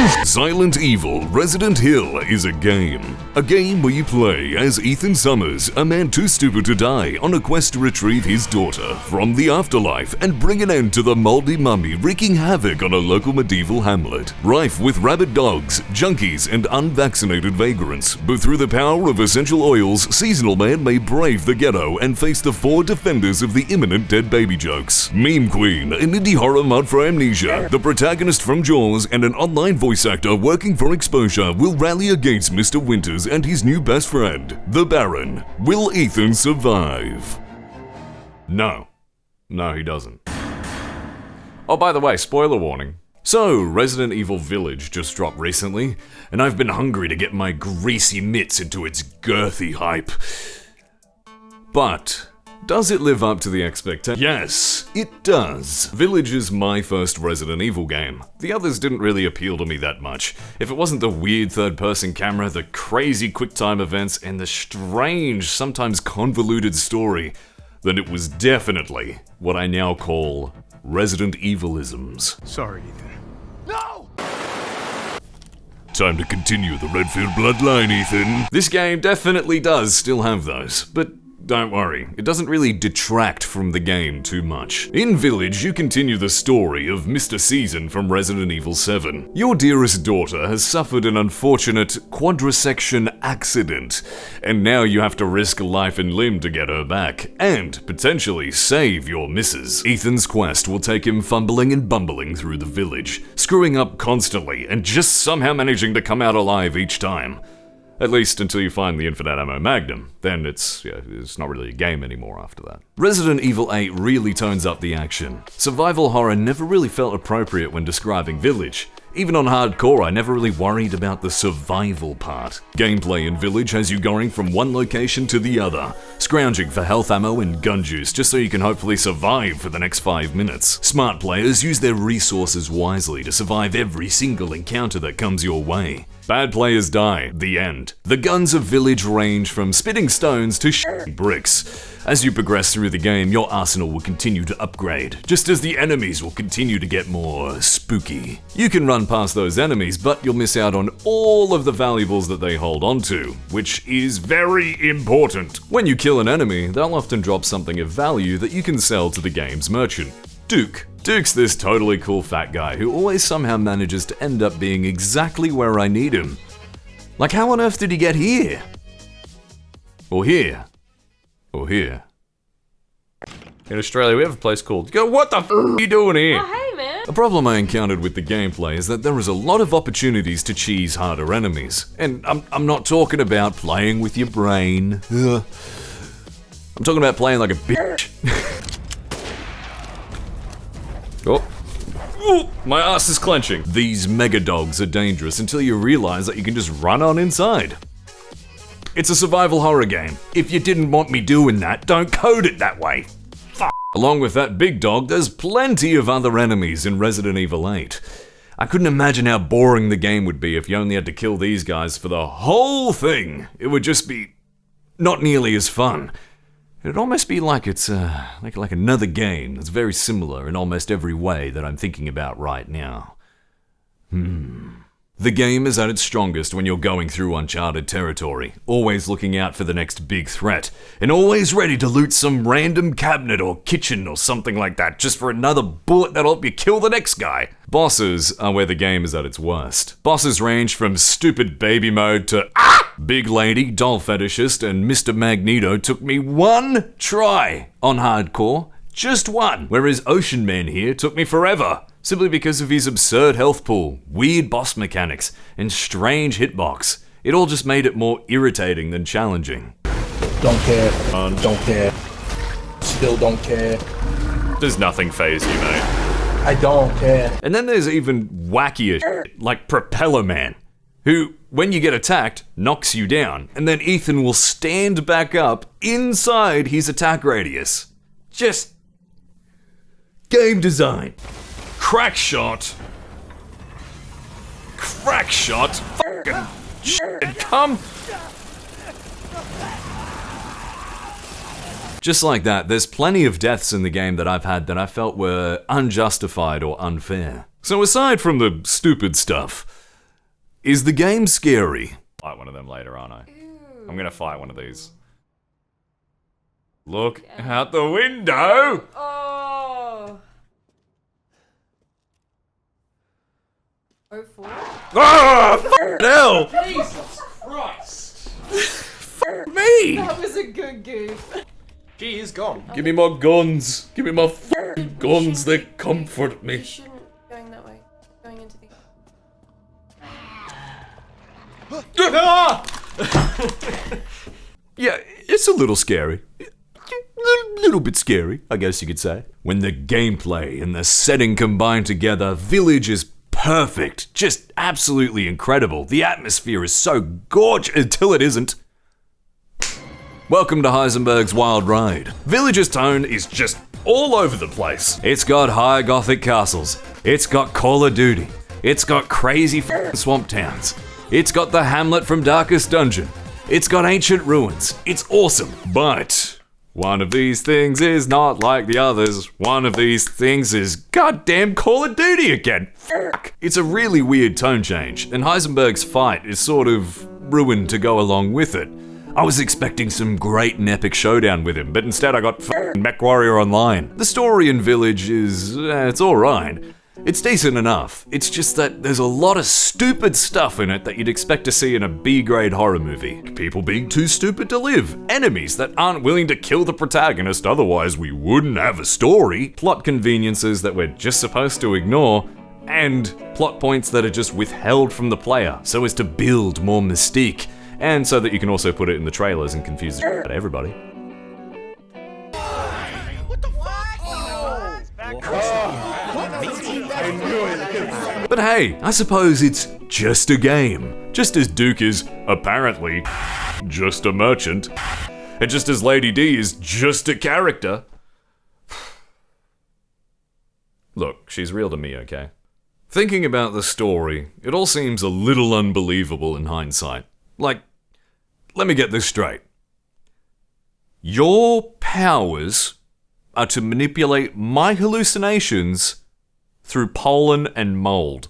Silent Evil Resident Hill is a game. A game where you play as Ethan Summers, a man too stupid to die, on a quest to retrieve his daughter from the afterlife and bring an end to the moldy mummy wreaking havoc on a local medieval hamlet, rife with rabid dogs, junkies, and unvaccinated vagrants. But through the power of essential oils, Seasonal Man may brave the ghetto and face the four defenders of the imminent dead baby jokes. Meme Queen, an indie horror mod for amnesia, the protagonist from Jaws, and an online voice actor working for exposure will rally against Mr. Winters and his new best friend, the Baron. Will Ethan survive? No. No, he doesn't. Oh, by the way, spoiler warning. So, Resident Evil Village just dropped recently, and I've been hungry to get my greasy mitts into its girthy hype. But does it live up to the expectation? Yes, it does. Village is my first Resident Evil game. The others didn't really appeal to me that much. If it wasn't the weird third-person camera, the crazy quick-time events, and the strange, sometimes convoluted story, then it was definitely what I now call Resident Evilisms. Sorry, Ethan. No! Time to continue the Redfield bloodline, Ethan. This game definitely does still have those, but don't worry, it doesn't really detract from the game too much. In Village, you continue the story of Mr. Season from Resident Evil 7. Your dearest daughter has suffered an unfortunate quadrisection accident, and now you have to risk life and limb to get her back, and potentially save your missus. Ethan's quest will take him fumbling and bumbling through the village, screwing up constantly, and just somehow managing to come out alive each time. At least until you find the infinite ammo magnum. Then it's not really a game anymore after that. Resident Evil 8 really tones up the action. Survival horror never really felt appropriate when describing Village. Even on hardcore, I never really worried about the survival part. Gameplay in Village has you going from one location to the other, scrounging for health ammo and gun juice just so you can hopefully survive for the next 5 minutes. Smart players use their resources wisely to survive every single encounter that comes your way. Bad players die. The end. The guns of Village range from spitting stones to bricks. As you progress through the game, your arsenal will continue to upgrade, just as the enemies will continue to get more spooky. You can run past those enemies, but you'll miss out on all of the valuables that they hold onto, which is very important. When you kill an enemy, they'll often drop something of value that you can sell to the game's merchant. Duke. Duke's this totally cool fat guy who always somehow manages to end up being exactly where I need him. Like, how on earth did he get here? Or here? Or here? In Australia, we have a place called... What the f*** are you doing here? Oh, hey, man. A problem I encountered with the gameplay is that there is a lot of opportunities to cheese harder enemies. And I'm not talking about playing with your brain. I'm talking about playing like a bitch. Oh, my ass is clenching. These mega dogs are dangerous until you realize that you can just run on inside. It's a survival horror game. If you didn't want me doing that, don't code it that way. Fuck. Along with that big dog, there's plenty of other enemies in Resident Evil 8. I couldn't imagine how boring the game would be if you only had to kill these guys for the whole thing. It would just be not nearly as fun. It'd almost be like it's like another game that's very similar in almost every way that I'm thinking about right now. The game is at its strongest when you're going through uncharted territory, always looking out for the next big threat, and always ready to loot some random cabinet or kitchen or something like that just for another bullet that'll help you kill the next guy. Bosses are where the game is at its worst. Bosses range from stupid baby mode to Big Lady, Doll Fetishist, and Mr. Magneto took me one try on hardcore, just one, whereas Ocean Man here took me forever. Simply because of his absurd health pool, weird boss mechanics, and strange hitbox. It all just made it more irritating than challenging. Don't care. Don't care. Still don't care. Does nothing faze you, mate? I don't care. And then there's even wackier shit, like Propeller Man, who, when you get attacked, knocks you down, and then Ethan will stand back up inside his attack radius. Just... game design. Crack shot. Fucking shit, come. Just like that, there's plenty of deaths in the game that I've had that I felt were unjustified or unfair. So aside from the stupid stuff, Is the game scary? Fight one of them later, aren't I? Ew. I'm gonna fight one of these. Look out the window! Oh. 04? Ah, hell! Jesus Christ! Me! That was a good goof. She is gone. Give me my guns. Give me my guns. They comfort You me. shouldn't be going that way. Going into the... Yeah, it's a little scary. Little bit scary, I guess you could say. When the gameplay and the setting combine together, Village is perfect. Just absolutely incredible. The atmosphere is so gorgeous until it isn't. Welcome to Heisenberg's Wild Ride. Village's tone is just all over the place. It's got high gothic castles. It's got Call of Duty. It's got crazy swamp towns. It's got the Hamlet from Darkest Dungeon. It's got ancient ruins. It's awesome. But one of these things is not like the others. One of these things is goddamn Call of Duty again. Fuck. It's a really weird tone change, and Heisenberg's fight is sort of ruined to go along with it. I was expecting some great and epic showdown with him, but instead I got MechWarrior Online. The story in Village is, it's alright. It's decent enough. It's just that there's a lot of stupid stuff in it that you'd expect to see in a B-grade horror movie. People being too stupid to live. Enemies that aren't willing to kill the protagonist, otherwise we wouldn't have a story. Plot conveniences that we're just supposed to ignore. And plot points that are just withheld from the player, so as to build more mystique. And so that you can also put it in the trailers and confuse the shit out of everybody. But hey, I suppose it's just a game. Just as Duke is, apparently, just a merchant. And just as Lady D is just a character. Look, she's real to me, okay? Thinking about the story, it all seems a little unbelievable in hindsight. Like, let me get this straight. Your powers are to manipulate my hallucinations through pollen and mold.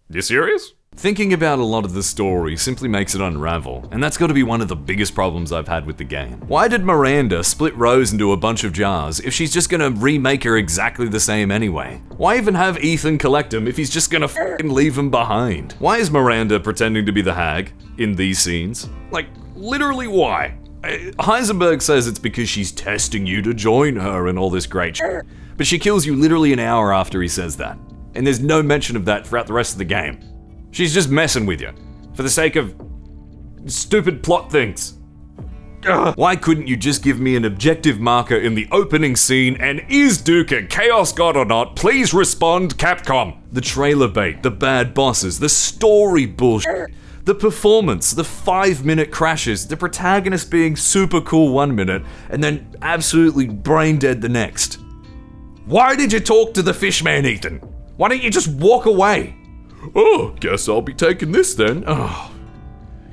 You serious? Thinking about a lot of the story simply makes it unravel, and that's got to be one of the biggest problems I've had with the game. Why did Miranda split Rose into a bunch of jars if she's just gonna remake her exactly the same anyway? Why even have Ethan collect him if he's just gonna f***ing leave him behind? Why is Miranda pretending to be the hag in these scenes? Like, literally why? Heisenberg says it's because she's testing you to join her and all this great shit, but she kills you literally an hour after he says that, and there's no mention of that throughout the rest of the game. She's just messing with you, for the sake of stupid plot things. Ugh. Why couldn't you just give me an objective marker in the opening scene and is Duke a Chaos God or not? Please respond, Capcom. The trailer bait, the bad bosses, the story bullshit, the performance, the 5-minute crashes, the protagonist being super cool 1 minute and then absolutely brain dead the next. Why did you talk to the fishman, Ethan? Why don't you just walk away? Oh, guess I'll be taking this then. Oh,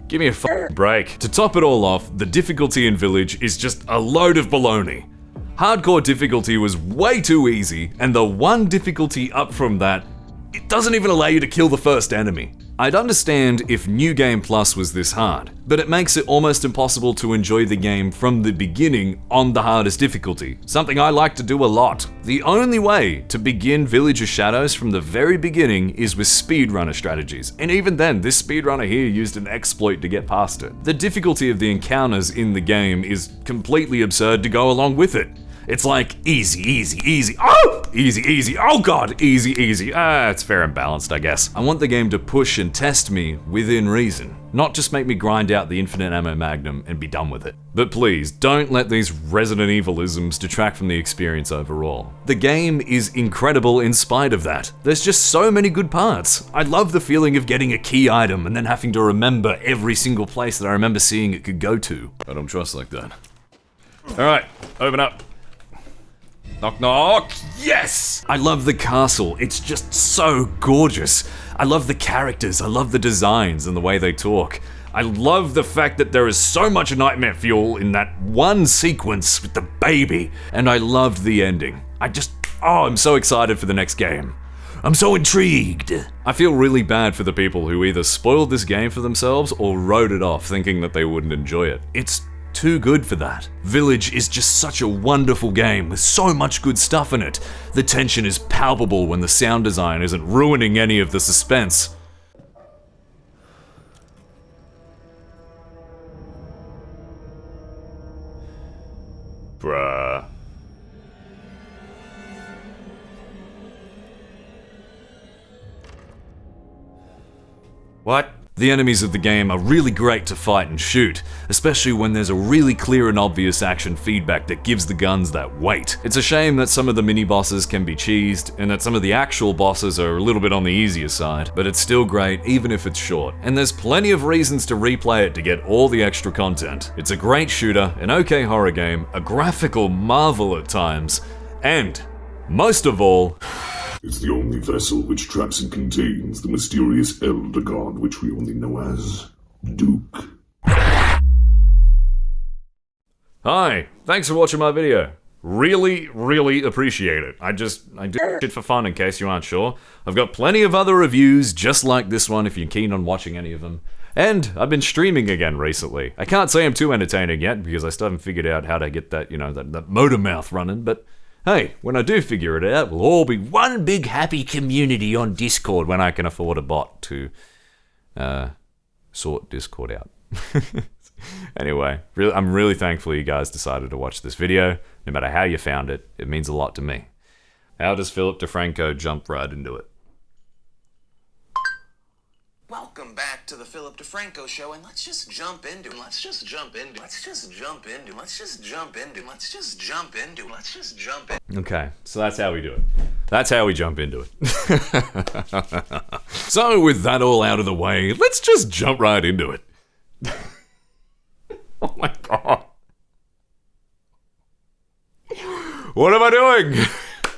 give me a f***ing break. To top it all off, the difficulty in Village is just a load of baloney. Hardcore difficulty was way too easy, and the one difficulty up from that, it doesn't even allow you to kill the first enemy. I'd understand if New Game Plus was this hard, but it makes it almost impossible to enjoy the game from the beginning on the hardest difficulty, something I like to do a lot. The only way to begin Village of Shadows from the very beginning is with speedrunner strategies, and even then, this speedrunner here used an exploit to get past it. The difficulty of the encounters in the game is completely absurd to go along with it. It's like, easy, easy, easy, oh! Easy, easy, oh god, easy, easy. It's fair and balanced, I guess. I want the game to push and test me within reason, not just make me grind out the infinite ammo magnum and be done with it. But please, don't let these Resident Evil-isms detract from the experience overall. The game is incredible in spite of that. There's just so many good parts. I love the feeling of getting a key item and then having to remember every single place that I remember seeing it could go to. I don't trust like that. Alright, open up. Knock knock, yes! I love the castle, it's just so gorgeous. I love the characters, I love the designs and the way they talk. I love the fact that there is so much nightmare fuel in that one sequence with the baby. And I loved the ending. I'm so excited for the next game. I'm so intrigued. I feel really bad for the people who either spoiled this game for themselves or wrote it off thinking that they wouldn't enjoy it. It's too good for that. Village is just such a wonderful game with so much good stuff in it. The tension is palpable when the sound design isn't ruining any of the suspense. Bruh. What? The enemies of the game are really great to fight and shoot, especially when there's a really clear and obvious action feedback that gives the guns that weight. It's a shame that some of the mini-bosses can be cheesed, and that some of the actual bosses are a little bit on the easier side, but it's still great even if it's short, and there's plenty of reasons to replay it to get all the extra content. It's a great shooter, an okay horror game, a graphical marvel at times, and, most of all, it's the only vessel which traps and contains the mysterious elder god which we only know as Duke. Hi, thanks for watching my video. Really, really appreciate it. I do shit for fun in case you aren't sure. I've got plenty of other reviews just like this one if you're keen on watching any of them. And I've been streaming again recently. I can't say I'm too entertaining yet because I still haven't figured out how to get that, that motor mouth running, but hey, when I do figure it out, we'll all be one big happy community on Discord when I can afford a bot to sort Discord out. Anyway, I'm really thankful you guys decided to watch this video. No matter how you found it, it means a lot to me. How does Philip DeFranco jump right into it? Welcome back to the Philip DeFranco Show, and let's just jump into it. Let's just jump into it. Let's just jump into it. Let's just jump into it. Let's just jump into it. Let's just jump in. Okay, so that's how we do it. That's how we jump into it. So with that all out of the way, let's just jump right into it. Oh my god. What am I doing?